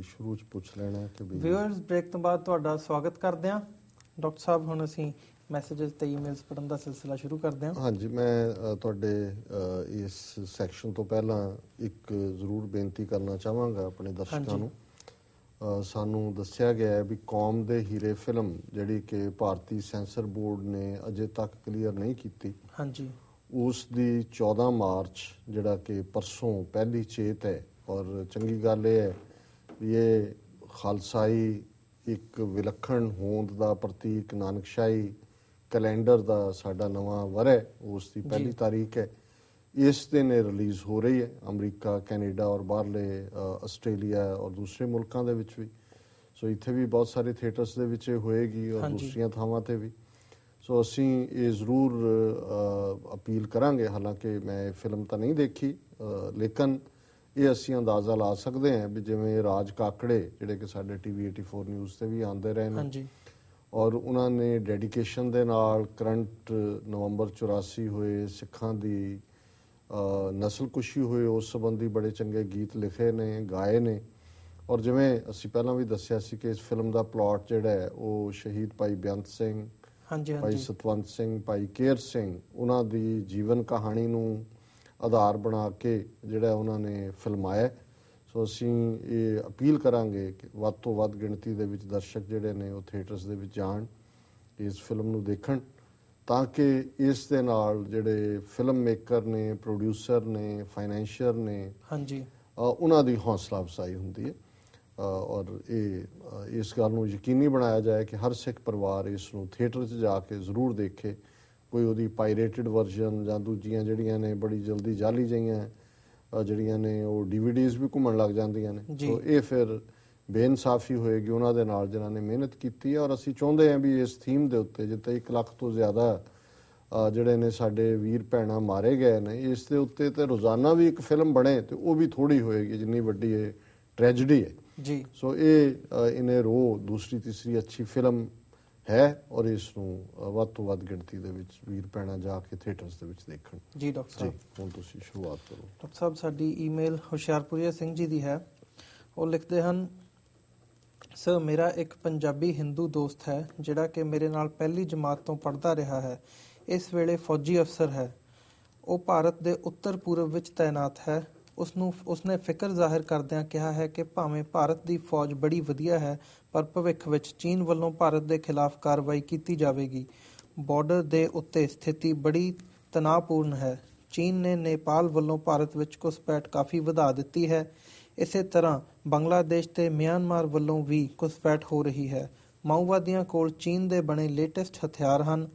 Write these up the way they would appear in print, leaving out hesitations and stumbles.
ਸ਼ੁਰੂ 'ਚ ਪੁੱਛ ਲੈਣਾ ਕਿ ਵੀ ਵਿਊਅਰਸ ਬ੍ਰੇਕ ਤੋਂ ਬਾਅਦ ਤੁਹਾਡਾ ਸਵਾਗਤ ਕਰਦੇ ਹਾਂ ਡਾਕਟਰ ਸਾਹਿਬ। ਹੁਣ ਅਸੀਂ ਮੈਸੇजेस ਤੇ ਈਮੇਲਸ ਪੜ੍ਹਨ ਦਾ ਸਿਲਸਿਲਾ ਸ਼ੁਰੂ ਕਰਦੇ ਹਾਂ। ਹਾਂਜੀ, ਮੈਂ ਤੁਹਾਡੇ ਇਸ ਸੈਕਸ਼ਨ ਤੋਂ ਪਹਿਲਾਂ ਇੱਕ ਜ਼ਰੂਰ ਬੇਨਤੀ ਕਰਨਾ ਚਾਹਾਂਗਾ ਆਪਣੇ ਦਰਸ਼ਕਾਂ ਨੂੰ। ਸਾਨੂੰ ਦੱਸਿਆ ਗਿਆ ਹੈ ਵੀ ਕੌਮ ਦੇ ਹੀਰੇ ਫਿਲਮ ਜਿਹੜੀ ਕਿ ਭਾਰਤੀ ਸੈਂਸਰ ਬੋਰਡ ਨੇ ਅਜੇ ਤੱਕ ਕਲੀਅਰ ਨਹੀਂ ਕੀਤੀ, ਹਾਂਜੀ, ਉਸ ਦੀ 14 ਮਾਰਚ ਜਿਹੜਾ ਕਿ ਪਰਸੋਂ ਪਹਿਲੀ ਚੇਤ ਹੈ। ਔਰ ਚੰਗੀ ਗੱਲ ਇਹ ਹੈ ਵੀ ਇਹ ਖਾਲਸਾਈ ਇੱਕ ਵਿਲੱਖਣ ਹੋਂਦ ਦਾ ਪ੍ਰਤੀਕ, ਨਾਨਕਸ਼ਾਹੀ ਕੈਲੰਡਰ ਦਾ ਸਾਡਾ ਨਵਾਂ ਵਰ੍ਹਾ ਹੈ, ਉਸ ਦੀ ਪਹਿਲੀ ਤਾਰੀਖ ਹੈ। ਇਸ ਦਿਨ ਇਹ ਰਿਲੀਜ਼ ਹੋ ਰਹੀ ਹੈ ਅਮਰੀਕਾ, ਕੈਨੇਡਾ ਔਰ ਬਾਹਰਲੇ ਆਸਟ੍ਰੇਲੀਆ ਔਰ ਦੂਸਰੇ ਮੁਲਕਾਂ ਦੇ ਵਿੱਚ ਵੀ। ਸੋ ਇੱਥੇ ਵੀ ਬਹੁਤ ਸਾਰੇ ਥੀਏਟਰਸ ਦੇ ਵਿੱਚ ਇਹ ਹੋਏਗੀ ਔਰ ਦੂਸਰੀਆਂ ਥਾਵਾਂ 'ਤੇ ਵੀ। ਸੋ ਅਸੀਂ ਇਹ ਜ਼ਰੂਰ ਅਪੀਲ ਕਰਾਂਗੇ, ਹਾਲਾਂਕਿ ਮੈਂ ਇਹ ਫਿਲਮ ਤਾਂ ਨਹੀਂ ਦੇਖੀ, ਲੇਕਿਨ ਇਹ ਅਸੀਂ ਅੰਦਾਜ਼ਾ ਲਾ ਸਕਦੇ ਹਾਂ ਵੀ ਜਿਵੇਂ ਰਾਜ ਕਾਕੜੇ ਜਿਹੜੇ ਕਿ ਸਾਡੇ TV 84 ਨਿਊਜ਼ 'ਤੇ ਵੀ ਆਉਂਦੇ ਰਹੇ ਨੇ ਔਰ ਉਹਨਾਂ ਨੇ ਡੈਡੀਕੇਸ਼ਨ ਦੇ ਨਾਲ ਕਰੰਟ ਨਵੰਬਰ 84 ਹੋਏ ਸਿੱਖਾਂ ਦੀ ਨਸਲਕੁਸ਼ੀ ਹੋਏ ਉਸ ਸੰਬੰਧੀ ਬੜੇ ਚੰਗੇ ਗੀਤ ਲਿਖੇ ਨੇ, ਗਾਏ ਨੇ। ਔਰ ਜਿਵੇਂ ਅਸੀਂ ਪਹਿਲਾਂ ਵੀ ਦੱਸਿਆ ਸੀ ਕਿ ਇਸ ਫਿਲਮ ਦਾ ਪਲਾਟ ਜਿਹੜਾ ਹੈ ਉਹ ਸ਼ਹੀਦ ਭਾਈ ਬੇਅੰਤ ਸਿੰਘ, ਭਾਈ ਸਤਵੰਤ ਸਿੰਘ, ਭਾਈ ਕੇਹਰ ਸਿੰਘ, ਉਹਨਾਂ ਦੀ ਜੀਵਨ ਕਹਾਣੀ ਨੂੰ ਆਧਾਰ ਬਣਾ ਕੇ ਜਿਹੜਾ ਉਹਨਾਂ ਨੇ ਫਿਲਮਾਇਆ। ਸੋ ਅਸੀਂ ਇਹ ਅਪੀਲ ਕਰਾਂਗੇ ਕਿ ਵੱਧ ਤੋਂ ਵੱਧ ਗਿਣਤੀ ਦੇ ਵਿੱਚ ਦਰਸ਼ਕ ਜਿਹੜੇ ਨੇ ਉਹ ਥੀਏਟਰਸ ਦੇ ਵਿੱਚ ਜਾਣ, ਇਸ ਫਿਲਮ ਨੂੰ ਦੇਖਣ, ਤਾਂ ਕਿ ਇਸ ਦੇ ਨਾਲ ਜਿਹੜੇ ਫਿਲਮ ਮੇਕਰ ਨੇ, ਪ੍ਰੋਡਿਊਸਰ ਨੇ, ਫਾਈਨੈਂਸ਼ੀਅਰ ਨੇ, ਉਹਨਾਂ ਦੀ ਹੌਸਲਾ ਅਫਜ਼ਾਈ ਹੁੰਦੀ ਹੈ। ਔਰ ਇਸ ਗੱਲ ਨੂੰ ਯਕੀਨੀ ਬਣਾਇਆ ਜਾਏ ਕਿ ਹਰ ਸਿੱਖ ਪਰਿਵਾਰ ਇਸ ਨੂੰ ਥੀਏਟਰ 'ਚ ਜਾ ਕੇ ਜ਼ਰੂਰ ਦੇਖੇ। ਕੋਈ ਉਹਦੀ ਪਾਇਰੇਟਡ ਵਰਜ਼ਨ ਜਾਂ ਦੂਜੀਆਂ ਜਿਹੜੀਆਂ ਨੇ ਬੜੀ ਜਲਦੀ ਜਾਲੀ ਜਿਹੀਆਂ ਜਿਹੜੀਆਂ ਨੇ ਉਹ DVDs ਵੀ ਘੁੰਮਣ ਲੱਗ ਜਾਂਦੀਆਂ ਨੇ। ਸੋ ਇਹ ਫਿਰ ਬੇਇਨਸਾਫੀ ਹੋਏਗੀ ਉਹਨਾਂ ਦੇ ਨਾਲ ਜਿਨ੍ਹਾਂ ਨੇ ਮਿਹਨਤ ਕੀਤੀ ਹੈ। ਔਰ ਅਸੀਂ ਚਾਹੁੰਦੇ ਹਾਂ ਵੀ ਇਸ ਥੀਮ ਦੇ ਉੱਤੇ ਜਿੱਥੇ 1 ਲੱਖ ਤੋਂ ਜ਼ਿਆਦਾ ਜਿਹੜੇ ਨੇ ਸਾਡੇ ਵੀਰ ਭੈਣਾਂ ਮਾਰੇ ਗਏ ਨੇ, ਇਸ ਦੇ ਉੱਤੇ ਤੇ ਰੋਜ਼ਾਨਾ ਵੀ ਇੱਕ ਫਿਲਮ ਬਣੇ ਤੇ ਉਹ ਵੀ ਥੋੜ੍ਹੀ ਹੋਏਗੀ ਜਿੰਨੀ ਵੱਡੀ ਇਹ ਟ੍ਰੈਜਡੀ ਹੈ ਜੀ। ਸੋ ਇਹ ਇਨੇ ਰੋ ਦੂਸਰੀ ਤੀਸਰੀ ਅੱਛੀ ਫਿਲਮ ਹੈ ਔਰ ਇਸ ਨੂੰ ਵੱਧ ਤੋਂ ਵੱਧ ਗਿਣਤੀ ਦੇ ਵਿੱਚ ਵੀਰ ਭੈਣਾਂ ਜਾ ਕੇ ਥੀਏਟਰਸ ਦੇ ਵਿੱਚ ਦੇਖਣ। ਜੀ ਡਾਕਟਰ ਸਾਹਿਬ, ਹੁਣ ਤੁਸੀਂ ਸ਼ੁਰੂਆਤ ਕਰੋ। ਡਾਕਟਰ ਸਾਹਿਬ, ਸਾਡੀ ਈਮੇਲ ਹੁਸ਼ਿਆਰਪੁਰੀਆ ਸਿੰਘ ਜੀ ਦੀ ਹੈ। ਉਹ ਲਿਖਦੇ ਹਨ, ਸਰ ਮੇਰਾ ਇੱਕ ਪੰਜਾਬੀ ਹਿੰਦੂ ਦੋਸਤ ਹੈ ਜਿਹੜਾ ਕਿ ਮੇਰੇ ਨਾਲ ਪਹਿਲੀ ਜਮਾਤ ਤੋਂ ਪੜ੍ਹਦਾ ਰਿਹਾ ਹੈ। ਇਸ ਵੇਲੇ ਫੌਜੀ ਅਫਸਰ ਹੈ। ਉਹ ਭਾਰਤ ਦੇ ਉੱਤਰ ਪੂਰਬ ਵਿੱਚ ਤਾਇਨਾਤ ਹੈ। ਉਸਨੇ ਫਿਕਰ ਜ਼ਾਹਿਰ ਕਰਦਿਆਂ ਕਿਹਾ ਹੈ ਕਿ ਭਾਵੇਂ ਭਾਰਤ ਦੀ ਫੌਜ ਬੜੀ ਵਧੀਆ ਹੈ, ਪਰ ਭਵਿੱਖ ਵਿੱਚ ਚੀਨ ਵੱਲੋਂ ਭਾਰਤ ਦੇ ਖਿਲਾਫ ਕਾਰਵਾਈ ਕੀਤੀ ਜਾਵੇਗੀ। ਬਾਰਡਰ ਦੇ ਉੱਤੇ ਸਥਿਤੀ ਬੜੀ ਤਣਾਅਪੂਰਨ ਹੈ। ਚੀਨ ਨੇ ਨੇਪਾਲ ਵੱਲੋਂ ਭਾਰਤ ਵਿੱਚ ਘੁਸਪੈਠ ਕਾਫੀ ਵਧਾ ਦਿੱਤੀ ਹੈ। ਇਸੇ ਤਰ੍ਹਾਂ ਬੰਗਲਾਦੇਸ਼ ਤੇ ਮਿਆਂਮਾਰ ਵੱਲੋਂ ਵੀ ਘੁਸਪੈਠ ਹੋ ਰਹੀ ਹੈ। ਮਾਓਵਾਦੀਆਂ ਕੋਲ ਚੀਨ ਦੇ ਬਣੇ ਲੇਟੈਸਟ ਹਥਿਆਰ ਹਨ।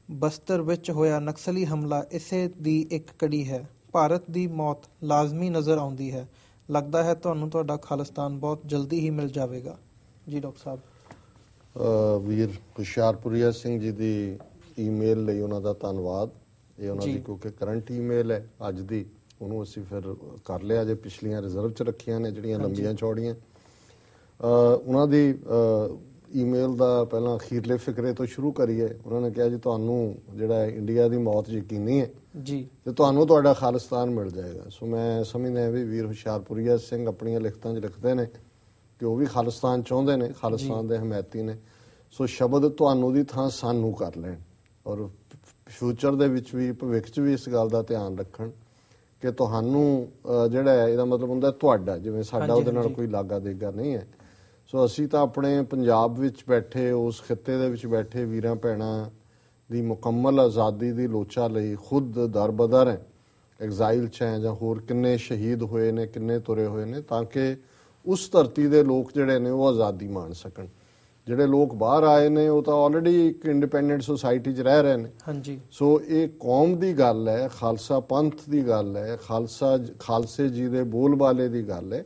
ਬਸਤਰ ਵਿੱਚ ਹੋਇਆ ਨਕਸਲੀ ਹਮਲਾ ਇਸੇ ਦੀ ਇੱਕ ਕੜੀ ਹੈ। ਭਾਰਤ ਦੀ ਮੌਤ ਲਾਜ਼ਮੀ ਨਜ਼ਰ ਆਉਂਦੀ ਹੈ। ਲੱਗਦਾ ਹੈ ਤੁਹਾਨੂੰ ਤੁਹਾਡਾ ਖਾਲਿਸਤਾਨ ਬਹੁਤ ਜਲਦੀ ਹੀ ਮਿਲ ਜਾਵੇਗਾ। ਜੀ ਡਾਕਟਰ ਸਾਹਿਬ। ਵੀਰ ਹੁਸ਼ਿਆਰਪੁਰੀਆ ਸਿੰਘ ਜੀ ਦੀ ਈਮੇਲ ਲਈ ਉਹਨਾਂ ਦਾ ਧੰਨਵਾਦ। ਇਹ ਉਹਨਾਂ ਦੀ ਕਿਉਂਕਿ ਕਰੰਟ ਈਮੇਲ ਹੈ ਅੱਜ ਦੀ, ਉਹਨੂੰ ਅਸੀਂ ਫਿਰ ਕਰ ਲਿਆ ਜੇ ਪਿਛਲੀਆਂ ਰਿਜ਼ਰਵ 'ਚ ਰੱਖੀਆਂ ਨੇ ਜਿਹੜੀਆਂ ਲੰਬੀਆਂ ਚੌੜੀਆਂ। ਉਹਨਾਂ ਦੀ ਈਮੇਲ ਦਾ ਪਹਿਲਾਂ ਅਖੀਰਲੇ ਫਿਕਰੇ ਤੋਂ ਸ਼ੁਰੂ ਕਰੀਏ। ਉਹਨਾਂ ਨੇ ਕਿਹਾ ਜੀ ਤੁਹਾਨੂੰ ਜਿਹੜਾ ਇੰਡੀਆ ਦੀ ਮੌਤ ਯਕੀਨੀ ਹੈ ਜੀ ਤੇ ਤੁਹਾਨੂੰ ਤੁਹਾਡਾ ਖਾਲਿਸਤਾਨ ਮਿਲ ਜਾਏਗਾ। ਸੋ ਮੈਂ ਸਮਝਦਾ ਵੀ ਵੀਰ ਹੁਸ਼ਿਆਰਪੁਰੀਆ ਸਿੰਘ ਆਪਣੀਆਂ ਲਿਖਤਾਂ 'ਚ ਲਿਖਦੇ ਨੇ ਕਿ ਉਹ ਵੀ ਖਾਲਿਸਤਾਨ ਚਾਹੁੰਦੇ ਨੇ, ਖਾਲਿਸਤਾਨ ਦੇ ਹਮਾਇਤੀ ਨੇ। ਸੋ ਸ਼ਬਦ ਤੁਹਾਨੂੰ ਦੀ ਥਾਂ ਸਾਨੂੰ ਕਰ ਲੈਣ ਔਰ ਫਿਊਚਰ ਦੇ ਵਿੱਚ ਵੀ, ਭਵਿੱਖ 'ਚ ਵੀ ਇਸ ਗੱਲ ਦਾ ਧਿਆਨ ਰੱਖਣ ਕਿ ਤੁਹਾਨੂੰ ਜਿਹੜਾ ਹੈ ਇਹਦਾ ਮਤਲਬ ਹੁੰਦਾ ਤੁਹਾਡਾ, ਜਿਵੇਂ ਸਾਡਾ ਉਹਦੇ ਨਾਲ ਕੋਈ ਲਾਗਾ ਦੇਗਾ ਨਹੀਂ ਹੈ। ਸੋ ਅਸੀਂ ਤਾਂ ਆਪਣੇ ਪੰਜਾਬ ਵਿੱਚ ਬੈਠੇ, ਉਸ ਖਿੱਤੇ ਦੇ ਵਿੱਚ ਬੈਠੇ ਵੀਰਾਂ ਭੈਣਾਂ ਦੀ ਮੁਕੰਮਲ ਆਜ਼ਾਦੀ ਦੀ ਲੋਚਾ ਲਈ ਖੁਦ ਦਰਬਦਰ ਹੈ, ਐਗਜ਼ਾਈਲ 'ਚ ਹੈ, ਜਾਂ ਹੋਰ ਕਿੰਨੇ ਸ਼ਹੀਦ ਹੋਏ ਨੇ, ਕਿੰਨੇ ਤੁਰੇ ਹੋਏ ਨੇ, ਤਾਂ ਕਿ ਉਸ ਧਰਤੀ ਦੇ ਲੋਕ ਜਿਹੜੇ ਨੇ ਉਹ ਆਜ਼ਾਦੀ ਮਾਣ ਸਕਣ। ਜਿਹੜੇ ਲੋਕ ਬਾਹਰ ਆਏ ਨੇ ਉਹ ਤਾਂ ਆਲਰੇਡੀ ਇੱਕ ਇੰਡੀਪੈਂਡੈਂਟ ਸੁਸਾਇਟੀ 'ਚ ਰਹਿ ਰਹੇ ਨੇ। ਸੋ ਇਹ ਕੌਮ ਦੀ ਗੱਲ ਹੈ, ਖਾਲਸਾ ਪੰਥ ਦੀ ਗੱਲ ਹੈ, ਖਾਲਸੇ ਜੀ ਦੇ ਬੋਲਬਾਲੇ ਦੀ ਗੱਲ ਹੈ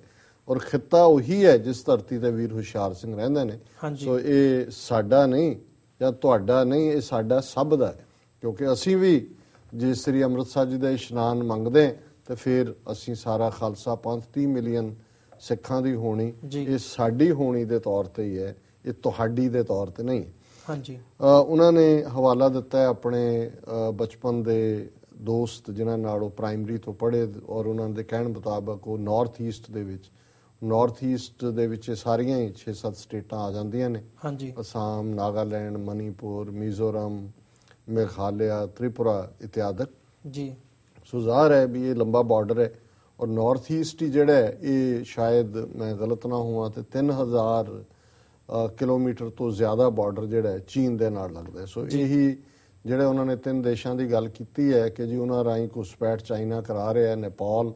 ਔਰ ਖਿੱਤਾ ਉਹੀ ਹੈ ਜਿਸ ਧਰਤੀ ਤੇ ਵੀਰ ਹੁਸ਼ਿਆਰ ਸਿੰਘ ਰਹਿੰਦੇ ਨੇ। ਸੋ ਇਹ ਸਾਡਾ ਨਹੀਂ ਜਾਂ ਤੁਹਾਡਾ ਨਹੀਂ, ਇਹ ਸਾਡਾ ਸਭ ਦਾ ਹੈ। ਕਿਉਂਕਿ ਅਸੀਂ ਵੀ ਜੇ ਸ੍ਰੀ ਅੰਮ੍ਰਿਤਸਰ ਜੀ ਦਾ ਇਸ਼ਨਾਨ ਮੰਗਦੇ ਤੇ ਫਿਰ ਅਸੀਂ ਸਾਰਾ ਖਾਲਸਾ ਪੰਥ 30 ਮਿਲੀਅਨ ਸਿੱਖਾਂ ਦੀ ਹੋਣੀ, ਇਹ ਸਾਡੀ ਹੋਣੀ ਦੇ ਤੌਰ ਤੇ ਹੀ ਹੈ, ਇਹ ਤੁਹਾਡੀ ਦੇ ਤੌਰ ਤੇ ਨਹੀਂ। ਉਹਨਾਂ ਨੇ ਹਵਾਲਾ ਦਿੱਤਾ ਹੈ ਆਪਣੇ ਬਚਪਨ ਦੇ ਦੋਸਤ ਜਿਨ੍ਹਾਂ ਨਾਲ ਉਹ ਪ੍ਰਾਇਮਰੀ ਤੋਂ ਪੜ੍ਹੇ ਔਰ ਉਹਨਾਂ ਦੇ ਕਹਿਣ ਮੁਤਾਬਕ ਉਹ ਨਾਰਥ ਈਸਟ ਦੇ ਵਿੱਚ ਨਾਰਥ ਈਸਟ ਦੇ ਵਿੱਚ ਸਾਰੀਆਂ ਹੀ 6-7 ਸਟੇਟਾਂ ਆ ਜਾਂਦੀਆਂ ਨੇ। ਹਾਂਜੀ ਅਸਾਮ, ਨਾਗਾਲੈਂਡ, ਮਨੀਪੁਰ, ਮਿਜ਼ੋਰਮ, ਮੇਘਾਲਿਆ, ਤ੍ਰਿਪੁਰਾ ਇਤਿਆਦਿਕ। ਜੀ ਸੋ ਜ਼ਾਹਰ ਹੈ ਵੀ ਇਹ ਲੰਬਾ ਬਾਰਡਰ ਹੈ ਔਰ ਨਾਰਥ ਈਸਟ ਹੀ ਜਿਹੜਾ ਹੈ ਇਹ ਸ਼ਾਇਦ ਮੈਂ ਗਲਤ ਨਾ ਹੋਵਾਂ ਤੇ 3000 ਕਿਲੋਮੀਟਰ ਤੋਂ ਜ਼ਿਆਦਾ ਬਾਰਡਰ ਜਿਹੜਾ ਹੈ ਚੀਨ ਦੇ ਨਾਲ ਲੱਗਦਾ ਹੈ। ਸੋ ਇਹੀ ਜਿਹੜੇ ਉਹਨਾਂ ਨੇ 3 ਦੇਸ਼ਾਂ ਦੀ ਗੱਲ ਕੀਤੀ ਹੈ ਕਿ ਜੀ ਉਹਨਾਂ ਰਾਹੀਂ ਘੁਸਪੈਠ ਚਾਈਨਾ ਕਰਾ ਰਿਹਾ ਹੈ। ਨੇਪਾਲ,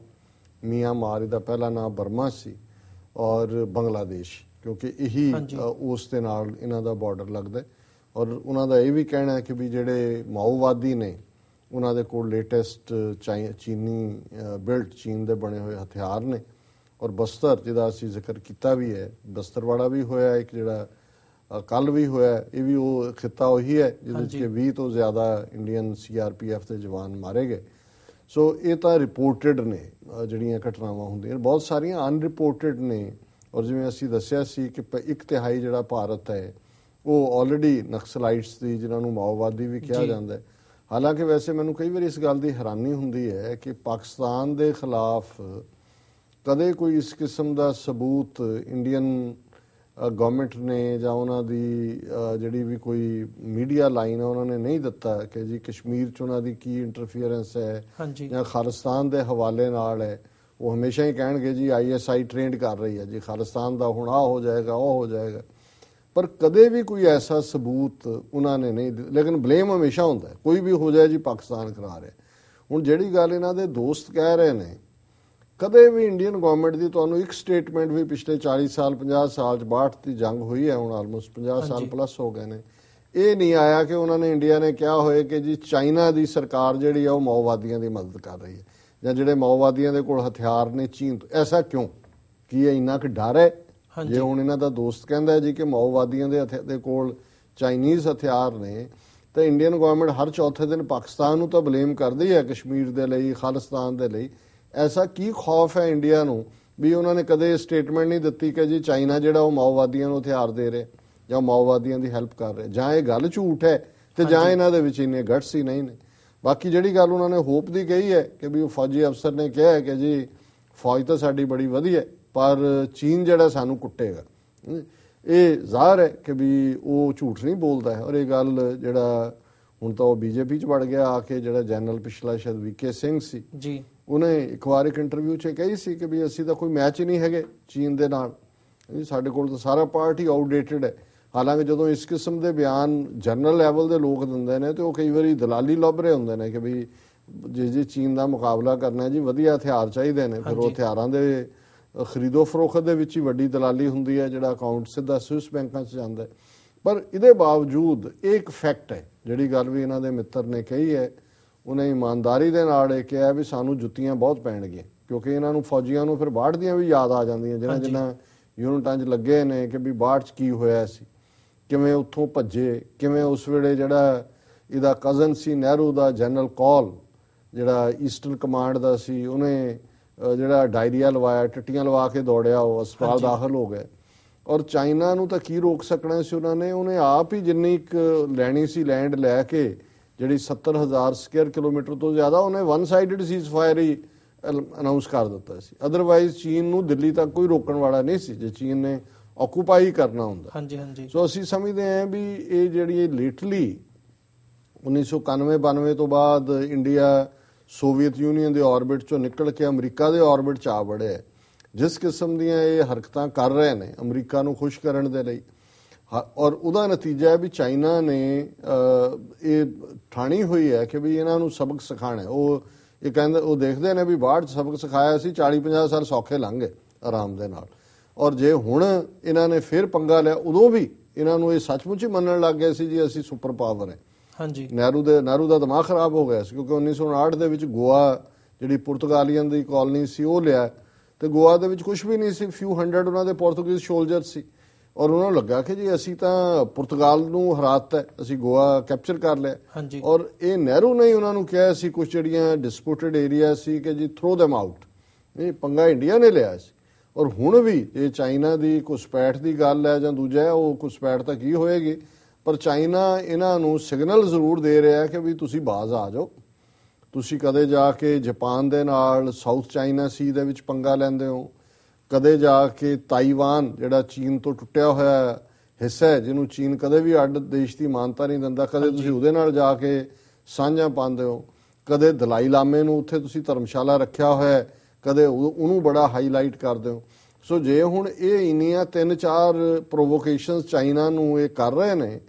ਮਿਆਂਮਾਰ, ਇਹਦਾ ਪਹਿਲਾ ਨਾਮ ਬਰਮਾ ਸੀ, ਔਰ ਬੰਗਲਾਦੇਸ਼, ਕਿਉਂਕਿ ਇਹੀ ਉਸ ਦੇ ਨਾਲ ਇਹਨਾਂ ਦਾ ਬਾਰਡਰ ਲੱਗਦਾ ਹੈ। ਔਰ ਉਹਨਾਂ ਦਾ ਇਹ ਵੀ ਕਹਿਣਾ ਹੈ ਕਿ ਵੀ ਜਿਹੜੇ ਮਾਓਵਾਦੀ ਨੇ ਉਹਨਾਂ ਦੇ ਕੋਲ ਲੇਟੈਸਟ ਚੀਨੀ ਬਿਲਟ ਚੀਨ ਦੇ ਬਣੇ ਹੋਏ ਹਥਿਆਰ ਨੇ। ਔਰ ਬਸਤਰ ਜਿਹਦਾ ਅਸੀਂ ਜ਼ਿਕਰ ਕੀਤਾ ਵੀ ਹੈ, ਬਸਤਰਵਾੜਾ ਵੀ ਹੋਇਆ ਇੱਕ ਜਿਹੜਾ ਕੱਲ ਵੀ ਹੋਇਆ, ਇਹ ਵੀ ਉਹ ਖਿੱਤਾ ਉਹੀ ਹੈ ਜਿਹਦੇ 'ਚ 20 ਤੋਂ ਜ਼ਿਆਦਾ ਇੰਡੀਅਨ CRPF ਦੇ ਜਵਾਨ ਮਾਰੇ ਗਏ। ਸੋ ਇਹ ਤਾਂ ਰਿਪੋਰਟਡ ਨੇ ਜਿਹੜੀਆਂ ਘਟਨਾਵਾਂ ਹੁੰਦੀਆਂ, ਬਹੁਤ ਸਾਰੀਆਂ ਅਨਰਿਪੋਰਟਡ ਨੇ। ਔਰ ਜਿਵੇਂ ਅਸੀਂ ਦੱਸਿਆ ਸੀ ਕਿ 1/3 ਜਿਹੜਾ ਭਾਰਤ ਹੈ ਉਹ ਆਲਰੇਡੀ ਨਕਸਲਾਈਟਸ ਦੀ, ਜਿਨ੍ਹਾਂ ਨੂੰ ਮਾਓਵਾਦੀ ਵੀ ਕਿਹਾ ਜਾਂਦਾ ਹੈ। ਹਾਲਾਂਕਿ ਵੈਸੇ ਮੈਨੂੰ ਕਈ ਵਾਰ ਇਸ ਗੱਲ ਦੀ ਹੈਰਾਨੀ ਹੁੰਦੀ ਹੈ ਕਿ ਪਾਕਿਸਤਾਨ ਦੇ ਖਿਲਾਫ ਕਦੇ ਕੋਈ ਇਸ ਕਿਸਮ ਦਾ ਸਬੂਤ ਇੰਡੀਅਨ ਗਵਰਨਮੈਂਟ ਨੇ ਜਾਂ ਉਹਨਾਂ ਦੀ ਜਿਹੜੀ ਵੀ ਕੋਈ ਮੀਡੀਆ ਲਾਈਨ ਹੈ ਉਹਨਾਂ ਨੇ ਨਹੀਂ ਦਿੱਤਾ ਕਿ ਜੀ ਕਸ਼ਮੀਰ 'ਚ ਉਹਨਾਂ ਦੀ ਕੀ ਇੰਟਰਫੀਅਰੈਂਸ ਹੈ ਜਾਂ ਖਾਲਿਸਤਾਨ ਦੇ ਹਵਾਲੇ ਨਾਲ ਹੈ। ਉਹ ਹਮੇਸ਼ਾ ਹੀ ਕਹਿਣਗੇ ਜੀ ISI ਟ੍ਰੇਨਡ ਕਰ ਰਹੀ ਹੈ ਜੀ, ਖਾਲਿਸਤਾਨ ਦਾ ਹੁਣ ਆਹ ਹੋ ਜਾਏਗਾ, ਉਹ ਹੋ ਜਾਏਗਾ, ਪਰ ਕਦੇ ਵੀ ਕੋਈ ਐਸਾ ਸਬੂਤ ਉਹਨਾਂ ਨੇ ਨਹੀਂ। ਲੇਕਿਨ ਬਲੇਮ ਹਮੇਸ਼ਾ ਹੁੰਦਾ, ਕੋਈ ਵੀ ਹੋ ਜਾਏ ਜੀ ਪਾਕਿਸਤਾਨ ਕਰਾ ਰਿਹਾ। ਹੁਣ ਜਿਹੜੀ ਗੱਲ ਇਹਨਾਂ ਦੇ ਦੋਸਤ ਕਹਿ ਰਹੇ ਨੇ, ਕਦੇ ਵੀ ਇੰਡੀਅਨ ਗਵਰਨਮੈਂਟ ਦੀ ਤੁਹਾਨੂੰ ਇੱਕ ਸਟੇਟਮੈਂਟ ਵੀ ਪਿਛਲੇ 40 ਸਾਲ 50 ਸਾਲ 'ਚ 62 ਦੀ ਜੰਗ ਹੋਈ ਹੈ, ਹੁਣ ਆਲਮੋਸਟ 50 ਸਾਲ ਪਲੱਸ ਹੋ ਗਏ ਨੇ, ਇਹ ਨਹੀਂ ਆਇਆ ਕਿ ਉਹਨਾਂ ਨੇ ਇੰਡੀਆ ਨੇ ਕਿਹਾ ਹੋਏ ਕਿ ਜੀ ਚਾਈਨਾ ਦੀ ਸਰਕਾਰ ਜਿਹੜੀ ਆ ਉਹ ਮਾਓਵਾਦੀਆਂ ਦੀ ਮਦਦ ਕਰ ਰਹੀ ਹੈ ਜਾਂ ਜਿਹੜੇ ਮਾਓਵਾਦੀਆਂ ਦੇ ਕੋਲ ਹਥਿਆਰ ਨੇ ਚੀਨ ਤੋਂ। ਐਸਾ ਕਿਉਂ? ਕੀ ਇਹ ਇੰਨਾ ਕੁ ਡਰ ਹੈ? ਜੇ ਹੁਣ ਇਹਨਾਂ ਦਾ ਦੋਸਤ ਕਹਿੰਦਾ ਜੀ ਕਿ ਮਾਓਵਾਦੀਆਂ ਦੇ ਕੋਲ ਚਾਈਨੀਜ਼ ਹਥਿਆਰ ਨੇ, ਤਾਂ ਇੰਡੀਅਨ ਗਵਰਨਮੈਂਟ ਹਰ ਚੌਥੇ ਦਿਨ ਪਾਕਿਸਤਾਨ ਨੂੰ ਤਾਂ ਬਲੇਮ ਕਰਦੀ ਹੈ ਕਸ਼ਮੀਰ ਦੇ ਲਈ, ਖਾਲਿਸਤਾਨ ਦੇ ਲਈ। ਐਸਾ ਕੀ ਖੌਫ ਹੈ ਇੰਡੀਆ ਨੂੰ ਵੀ ਉਹਨਾਂ ਨੇ ਕਦੇ ਸਟੇਟਮੈਂਟ ਨਹੀਂ ਦਿੱਤੀ ਕਿ ਜੀ ਚਾਈਨਾ ਜਿਹੜਾ ਉਹ ਮਾਓਵਾਦੀਆਂ ਨੂੰ ਹਥਿਆਰ ਦੇ ਰਿਹਾ ਜਾਂ ਮਾਓਵਾਦੀਆਂ ਦੀ ਹੈਲਪ ਕਰ ਰਿਹਾ? ਜਾਂ ਇਹ ਗੱਲ ਝੂਠ ਹੈ ਤੇ ਜਾਂ ਇਹਨਾਂ ਦੇ ਵਿੱਚ ਇੰਨੇ ਗਟਸ ਹੀ ਨਹੀਂ ਨੇ। ਬਾਕੀ ਜਿਹੜੀ ਗੱਲ ਉਹਨਾਂ ਨੇ ਹੋਪ ਦੀ ਕਹੀ ਹੈ ਕਿ ਵੀ ਉਹ ਫੌਜੀ ਅਫਸਰ ਨੇ ਕਿਹਾ ਹੈ ਕਿ ਜੀ ਫੌਜ ਤਾਂ ਸਾਡੀ ਬੜੀ ਵਧੀਆ, ਪਰ ਚੀਨ ਜਿਹੜਾ ਸਾਨੂੰ ਕੁੱਟੇਗਾ। ਇਹ ਜ਼ਾਹਰ ਹੈ ਕਿ ਵੀ ਉਹ ਝੂਠ ਨਹੀਂ ਬੋਲਦਾ ਹੈ। ਔਰ ਇਹ ਗੱਲ ਜਿਹੜਾ ਹੁਣ ਤਾਂ ਉਹ BJP 'ਚ ਵੜ ਗਿਆ ਆ ਕੇ, ਜਿਹੜਾ ਜਨਰਲ ਪਿਛਲਾ ਸ਼ਾਇਦ VK ਸਿੰਘ ਸੀ ਜੀ, ਉਹਨੇ ਇੱਕ ਵਾਰ ਇੱਕ ਇੰਟਰਵਿਊ 'ਚ ਕਹੀ ਸੀ ਕਿ ਵੀ ਅਸੀਂ ਤਾਂ ਕੋਈ ਮੈਚ ਹੀ ਨਹੀਂ ਹੈਗੇ ਚੀਨ ਦੇ ਨਾਲ, ਸਾਡੇ ਕੋਲ ਤਾਂ ਸਾਰਾ ਪਾਰਟ ਹੀ ਆਊਟਡੇਟਡ ਹੈ। ਹਾਲਾਂਕਿ ਜਦੋਂ ਇਸ ਕਿਸਮ ਦੇ ਬਿਆਨ ਜਨਰਲ ਲੈਵਲ ਦੇ ਲੋਕ ਦਿੰਦੇ ਨੇ ਤੇ ਉਹ ਕਈ ਵਾਰੀ ਦਲਾਲੀ ਲੱਭ ਰਹੇ ਹੁੰਦੇ ਨੇ ਕਿ ਵੀ ਜੇ ਚੀਨ ਦਾ ਮੁਕਾਬਲਾ ਕਰਨਾ ਜੀ ਵਧੀਆ ਹਥਿਆਰ ਚਾਹੀਦੇ ਨੇ, ਫਿਰ ਉਹ ਹਥਿਆਰਾਂ ਦੇ ਖਰੀਦੋ ਫਰੋਖਤ ਦੇ ਵਿੱਚ ਹੀ ਵੱਡੀ ਦਲਾਲੀ ਹੁੰਦੀ ਹੈ, ਜਿਹੜਾ ਅਕਾਊਂਟ ਸਿੱਧਾ ਸਵਿਸ ਬੈਂਕਾਂ 'ਚ ਜਾਂਦਾ ਹੈ। ਪਰ ਇਹਦੇ ਬਾਵਜੂਦ ਇਹ ਇੱਕ ਫੈਕਟ ਹੈ, ਜਿਹੜੀ ਗੱਲ ਵੀ ਇਹਨਾਂ ਦੇ ਮਿੱਤਰ ਨੇ ਕਹੀ ਹੈ, ਉਹਨੇ ਇਮਾਨਦਾਰੀ ਦੇ ਨਾਲ ਇਹ ਕਿਹਾ ਵੀ ਸਾਨੂੰ ਜੁੱਤੀਆਂ ਬਹੁਤ ਪੈਣਗੀਆਂ, ਕਿਉਂਕਿ ਇਹਨਾਂ ਨੂੰ ਫੌਜੀਆਂ ਨੂੰ ਫਿਰ 62 ਦੀਆਂ ਵੀ ਯਾਦ ਆ ਜਾਂਦੀਆਂ, ਜਿਹਨਾਂ ਯੂਨਿਟਾਂ 'ਚ ਲੱਗੇ ਨੇ ਕਿ ਵੀ 62 'ਚ ਕੀ ਹੋਇਆ ਸੀ, ਕਿਵੇਂ ਉੱਥੋਂ ਭੱਜੇ, ਕਿਵੇਂ ਉਸ ਵੇਲੇ ਜਿਹੜਾ ਇਹਦਾ ਕਜ਼ਨ ਸੀ ਨਹਿਰੂ ਦਾ ਜਨਰਲ ਕੌਲ, ਜਿਹੜਾ ਈਸਟਰਨ ਕਮਾਂਡ ਦਾ ਸੀ, ਉਹਨੇ ਜਿਹੜਾ ਡਾਇਰੀਆ ਲਵਾਇਆ, ਟੱਟੀਆਂ ਲਵਾ ਕੇ ਦੌੜਿਆ, ਉਹ ਹਸਪਤਾਲ ਦਾਖਲ ਹੋ ਗਏ। ਔਰ ਚਾਈਨਾ ਨੂੰ ਤਾਂ ਕੀ ਰੋਕ ਸਕਣਾ ਸੀ ਉਹਨਾਂ ਨੇ? ਉਹਨੇ ਆਪ ਹੀ ਜਿੰਨੀ ਕੁ ਲੈਣੀ ਸੀ ਲੈਂਡ ਲੈ ਕੇ, ਜਿਹੜੀ 70,000 ਸਕੁਅਰ ਕਿਲੋਮੀਟਰ ਤੋਂ ਜ਼ਿਆਦਾ, ਉਹਨੇ ਵਨ ਸਾਈਡਡ ਸੀਜ਼ ਫਾਇਰ ਹੀ ਅਨਾਉਂਸ ਕਰ ਦਿੱਤਾ ਸੀ। ਅਦਰਵਾਈਜ਼ ਚੀਨ ਨੂੰ ਦਿੱਲੀ ਤੱਕ ਕੋਈ ਰੋਕਣ ਵਾਲਾ ਨਹੀਂ ਸੀ ਜੇ ਚੀਨ ਨੇ ਆਕੂਪਾਈ ਕਰਨਾ ਹੁੰਦਾ। ਸੋ ਅਸੀਂ ਸਮਝਦੇ ਹਾਂ ਵੀ ਇਹ ਜਿਹੜੀ ਲੇਟਲੀ 1991-92 ਤੋਂ ਬਾਅਦ ਇੰਡੀਆ ਸੋਵੀਅਤ ਯੂਨੀਅਨ ਦੇ ਆਰਬਿਟ ਚੋਂ ਨਿਕਲ ਕੇ ਅਮਰੀਕਾ ਦੇ ਆਰਬਿਟ 'ਚ ਆ ਵੜਿਆ, ਜਿਸ ਕਿਸਮ ਦੀਆਂ ਇਹ ਹਰਕਤਾਂ ਕਰ ਰਹੇ ਨੇ ਅਮਰੀਕਾ ਨੂੰ ਖੁਸ਼ ਕਰਨ ਦੇ ਲਈ, ਔਰ ਉਹਦਾ ਨਤੀਜਾ ਹੈ ਵੀ ਚਾਈਨਾ ਨੇ ਇਹ ਠਾਣੀ ਹੋਈ ਹੈ ਕਿ ਵੀ ਇਹਨਾਂ ਨੂੰ ਸਬਕ ਸਿਖਾਣਾ। ਉਹ ਇਹ ਕਹਿੰਦੇ, ਉਹ ਦੇਖਦੇ ਨੇ ਵੀ 62 ਸਬਕ ਸਿਖਾਇਆ ਸੀ, 40-50 ਸਾਲ ਸੌਖੇ ਲੰਘ ਗਏ ਆਰਾਮ ਦੇ ਨਾਲ। ਔਰ ਜੇ ਹੁਣ ਇਹਨਾਂ ਨੇ ਫਿਰ ਪੰਗਾ ਲਿਆ, ਉਦੋਂ ਵੀ ਇਹਨਾਂ ਨੂੰ ਇਹ ਸੱਚਮੁੱਚ ਹੀ ਮੰਨਣ ਲੱਗ ਗਏ ਸੀ ਜੀ ਅਸੀਂ ਸੁਪਰ ਪਾਵਰ ਹੈ। ਨਹਿਰੂ ਦਾ ਦਿਮਾਗ ਖਰਾਬ ਹੋ ਗਿਆ ਸੀ, ਕਿਉਂਕਿ 1959 ਦੇ ਵਿੱਚ ਗੋਆ ਜਿਹੜੀ ਪੁਰਤਗਾਲੀਅਨ ਦੀ ਕਾਲੋਨੀ ਸੀ ਉਹ ਲਿਆ, ਤੇ ਗੋਆ ਦੇ ਵਿੱਚ ਕੁਝ ਵੀ ਨਹੀਂ ਸੀ, ਫਿਊ 100 ਉਹਨਾਂ ਦੇ ਪੋਰਤੁਗੀਜ਼ ਸੋਲਜਰ ਸੀ। ਔਰ ਉਹਨਾਂ ਨੂੰ ਲੱਗਾ ਕਿ ਜੀ ਅਸੀਂ ਤਾਂ ਪੁਰਤਗਾਲ ਨੂੰ ਹਰਾਤਾ, ਅਸੀਂ ਗੋਆ ਕੈਪਚਰ ਕਰ ਲਿਆ। ਔਰ ਇਹ ਨਹਿਰੂ ਨੇ ਉਹਨਾਂ ਨੂੰ ਕਿਹਾ ਸੀ ਕੁਝ ਜਿਹੜੀਆਂ ਡਿਸਪਿਊਟਡ ਏਰੀਆ ਸੀ ਕਿ ਜੀ ਥਰੋ ਦੈਮ ਆਊਟ। ਇਹ ਪੰਗਾ ਇੰਡੀਆ ਨੇ ਲਿਆ ਸੀ। ਔਰ ਹੁਣ ਵੀ ਇਹ ਚਾਈਨਾ ਦੀ ਘੁਸਪੈਠ ਦੀ ਗੱਲ ਹੈ ਜਾਂ ਦੂਜਾ ਹੈ, ਉਹ ਘੁਸਪੈਠ ਤਾਂ ਕੀ ਹੋਏਗੀ, ਪਰ ਚਾਈਨਾ ਇਹਨਾਂ ਨੂੰ ਸਿਗਨਲ ਜ਼ਰੂਰ ਦੇ ਰਿਹਾ ਕਿ ਵੀ ਤੁਸੀਂ ਬਾਜ਼ ਆ ਜਾਓ। ਤੁਸੀਂ ਕਦੇ ਜਾ ਕੇ ਜਾਪਾਨ ਦੇ ਨਾਲ ਸਾਊਥ ਚਾਈਨਾ ਸੀ ਦੇ ਵਿੱਚ ਪੰਗਾ ਲੈਂਦੇ ਹੋ, ਕਦੇ ਜਾ ਕੇ ਤਾਈਵਾਨ ਜਿਹੜਾ ਚੀਨ ਤੋਂ ਟੁੱਟਿਆ ਹੋਇਆ ਹਿੱਸਾ ਹੈ, ਜਿਹਨੂੰ ਚੀਨ ਕਦੇ ਵੀ ਅੱਡ ਦੇਸ਼ ਦੀ ਮਾਨਤਾ ਨਹੀਂ ਦਿੰਦਾ, ਕਦੇ ਤੁਸੀਂ ਉਹਦੇ ਨਾਲ ਜਾ ਕੇ ਸਾਂਝਾਂ ਪਾਉਂਦੇ ਹੋ। ਕਦੇ ਦਲਾਈ ਲਾਮੇ ਨੂੰ ਉੱਥੇ ਤੁਸੀਂ ਧਰਮਸ਼ਾਲਾ ਰੱਖਿਆ ਹੋਇਆ, ਕਦੇ ਉਹਨੂੰ ਬੜਾ ਹਾਈਲਾਈਟ ਕਰਦੇ ਹੋ। ਸੋ ਜੇ ਹੁਣ ਇਹ ਇੰਨੀਆਂ 3-4 ਪ੍ਰੋਵੋਕੇਸ਼ਨਸ ਚਾਈਨਾ ਨੂੰ ਇਹ ਕਰ ਰਹੇ ਨੇ,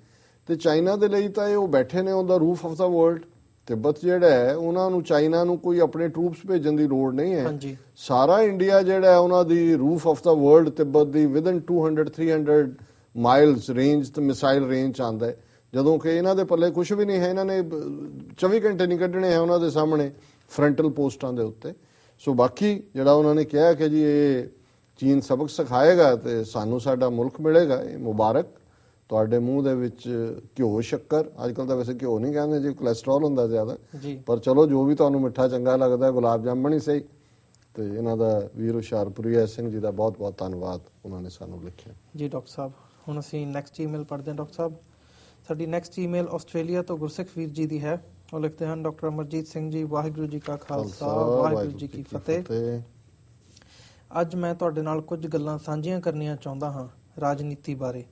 ਤੇ ਚਾਈਨਾ ਦੇ ਲਈ ਤਾਂ ਇਹ ਉਹ ਬੈਠੇ ਨੇ on the roof of the world. Tibet ਜਿਹੜਾ ਹੈ, ਉਹਨਾਂ ਨੂੰ ਚਾਈਨਾ ਨੂੰ ਕੋਈ ਆਪਣੇ ਟਰੂਪਸ ਭੇਜਣ ਦੀ ਲੋੜ ਨਹੀਂ ਹੈ। ਸਾਰਾ ਇੰਡੀਆ ਜਿਹੜਾ ਹੈ ਉਹਨਾਂ ਦੀ roof of the world Tibet the within 200-300 miles range ਤੇ ਮਿਸਾਈਲ ਰੇਂਜ ਆਉਂਦਾ ਹੈ, ਜਦੋਂ ਕਿ ਇਹਨਾਂ ਦੇ ਪੱਲੇ ਕੁਝ ਵੀ ਨਹੀਂ ਹੈ। ਇਹਨਾਂ ਨੇ 24 ਘੰਟੇ ਨਹੀਂ ਕੱਢਣੇ ਹੈ ਉਹਨਾਂ ਦੇ ਸਾਹਮਣੇ ਫਰੰਟਲ ਪੋਸਟਾਂ ਦੇ ਉੱਤੇ। ਸੋ ਬਾਕੀ ਜਿਹੜਾ ਉਹਨਾਂ ਨੇ ਕਿਹਾ ਕਿ ਜੀ ਇਹ ਚੀਨ ਸਬਕ ਸਿਖਾਏਗਾ ਤੇ ਸਾਨੂੰ ਸਾਡਾ ਮੁਲਕ ਮਿਲੇਗਾ, ਇਹ ਮੁਬਾਰਕ। ਤੁਹਾਡੇ ਮੂੰਹ ਦੇ ਵਿੱਚ ਘਿਓ ਸ਼ੱਕਰ, ਅੱਜ ਕੱਲ ਤਾਂ ਵੈਸੇ ਘਿਓ ਨਹੀਂ ਕਹਿੰਦੇ ਜੀ, ਕੋਲੇਸਟ੍ਰੋਲ ਹੁੰਦਾ ਜ਼ਿਆਦਾ, ਪਰ ਚਲੋ ਜੋ ਵੀ ਤੁਹਾਨੂੰ ਮਿੱਠਾ ਚੰਗਾ ਲੱਗਦਾ, ਗੁਲਾਬ ਜਾਮਣ ਹੀ ਸਹੀ। ਤੇ ਇਹਨਾਂ ਦਾ ਵੀਰ ਹੁਸ਼ਿਆਰਪੁਰੀਆ ਸਿੰਘ ਜੀ ਦਾ ਬਹੁਤ ਬਹੁਤ ਧੰਨਵਾਦ, ਉਹਨਾਂ ਨੇ ਸਾਨੂੰ ਲਿਖਿਆ ਜੀ। ਡਾਕਟਰ ਸਾਹਿਬ ਹੁਣ ਅਸੀਂ ਨੈਕਸਟ ਈਮੇਲ ਪੜ੍ਹਦੇ ਹਾਂ। ਡਾਕਟਰ ਸਾਹਿਬ ਸਾਡੀ ਨੈਕਸਟ ਈਮੇਲ ਆਸਟ੍ਰੇਲੀਆ ਤੋਂ ਗੁਰਸਿੱਖ ਵੀਰ ਜੀ ਦੀ ਹੈ। ਉਹ ਲਿਖਦੇ ਹਨ, ਡਾਕਟਰ ਅਮਰਜੀਤ ਸਿੰਘ ਜੀ, ਵਾਹਿਗੁਰੂ ਜੀ ਕਾ ਖਾਲਸਾ ਵਾਹਿਗੁਰੂ ਜੀ ਕੀ ਫਤਿਹ। ਅੱਜ ਮੈਂ ਤੁਹਾਡੇ ਨਾਲ ਕੁਝ ਗੱਲਾਂ ਸਾਂਝੀਆਂ ਕਰਨੀਆਂ ਚਾਹੁੰਦਾ ਹਾਂ ਰਾਜਨੀਤੀ ਬਾਰੇ,